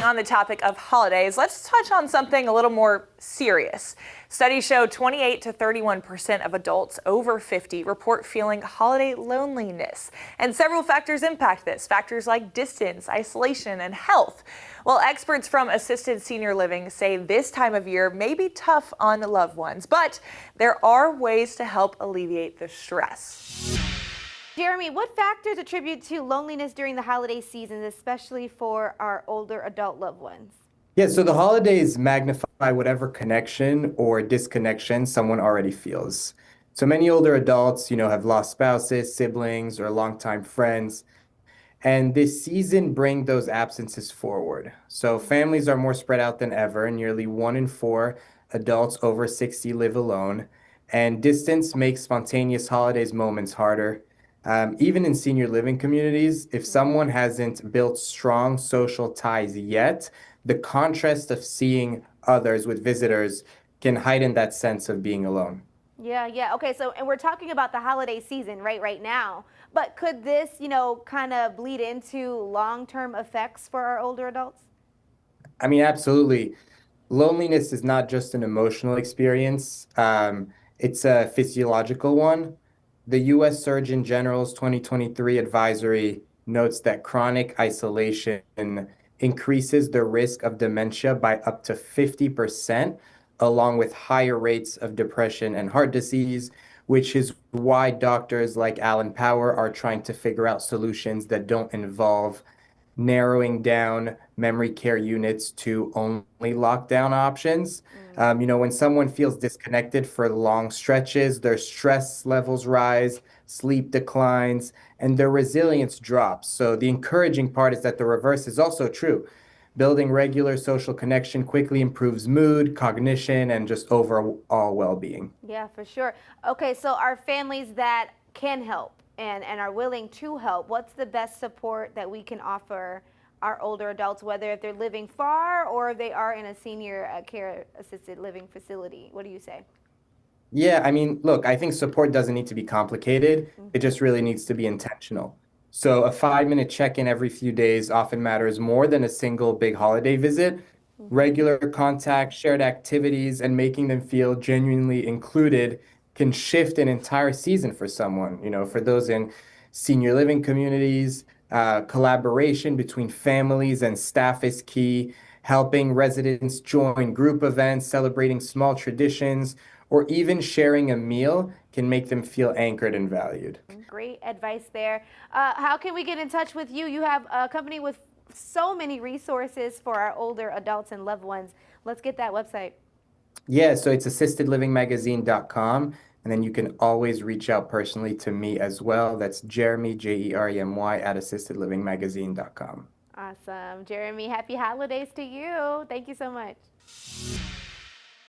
on the topic of holidays, let's touch on something a little more serious. Studies show 28 to 31% of adults over 50 report feeling holiday loneliness. And several factors impact this, factors like distance, isolation, and health. Well, experts from assisted senior living say this time of year may be tough on loved ones, but there are ways to help alleviate the stress. Jeremy, what factors attribute to loneliness during the holiday season, especially for our older adult loved ones? Yeah, so the holidays magnify whatever connection or disconnection someone already feels. So many older adults, have lost spouses, siblings, or longtime friends. And this season bring those absences forward. So families are more spread out than ever. Nearly 1 in 4 adults over 60 live alone. And distance makes spontaneous holidays moments harder. Even in senior living communities, if someone hasn't built strong social ties yet, the contrast of seeing others with visitors can heighten that sense of being alone. Yeah. Okay, so and we're talking about the holiday season right now. But could this, kind of bleed into long-term effects for our older adults? I mean, absolutely. Loneliness is not just an emotional experience, it's a physiological one. The US Surgeon General's 2023 advisory notes that chronic isolation increases the risk of dementia by up to 50%, along with higher rates of depression and heart disease, which is why doctors like Alan Power are trying to figure out solutions that don't involve narrowing down memory care units to only lockdown options. When someone feels disconnected for long stretches, their stress levels rise, sleep declines, and their resilience drops. So the encouraging part is that the reverse is also true. Building regular social connection quickly improves mood, cognition, and just overall well-being. Yeah, for sure. Okay, so our families that can help and are willing to help, what's the best support that we can offer our older adults, whether if they're living far or if they are in a senior care assisted living facility? What do you say? Yeah, I mean, look, I think support doesn't need to be complicated. It just really needs to be intentional. So a 5-minute check-in every few days often matters more than a single big holiday visit. Regular contact, shared activities, and making them feel genuinely included can shift an entire season for someone. For those in senior living communities, collaboration between families and staff is key. Helping residents join group events, celebrating small traditions, or even sharing a meal can make them feel anchored and valued. Great advice there. How can we get in touch with you? You have a company with so many resources for our older adults and loved ones. Let's get that website. Yeah, so it's assistedlivingmagazine.com. And then you can always reach out personally to me as well. That's Jeremy, Jeremy, at assistedlivingmagazine.com. Awesome. Jeremy, happy holidays to you. Thank you so much.